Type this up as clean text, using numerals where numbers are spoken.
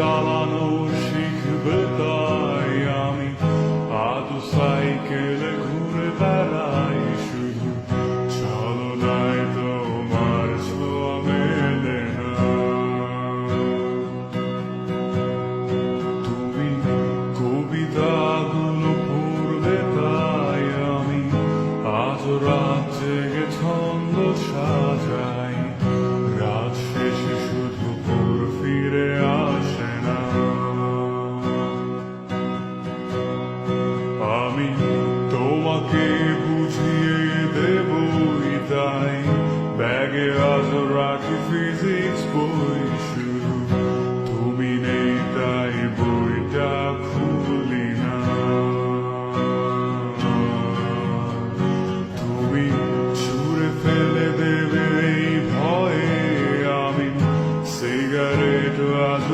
চালানো শিখবে তাই আমি আজ সাইকেলে ঘুরে বেড়াই শুধু চলনায় তোমার ছোঁয়া মেলে না। তুমি কবিতাগুলো পড়বে তাই আমি আজ রাত জেগে ছন্দ সাজাই। রাত শেষে শুধু ভোর ফিরে আসে না। আমি তোমাকে বুঝিয়ে দেবই তাই ব্যাগে আজ রাখি ফিজিক্স বই শুধু তুমি নেই তাই বইটা খুলি না। তুমি ছুঁড়ে ফেলে দেবে এই ভয়ে আমি সিগারেট আজ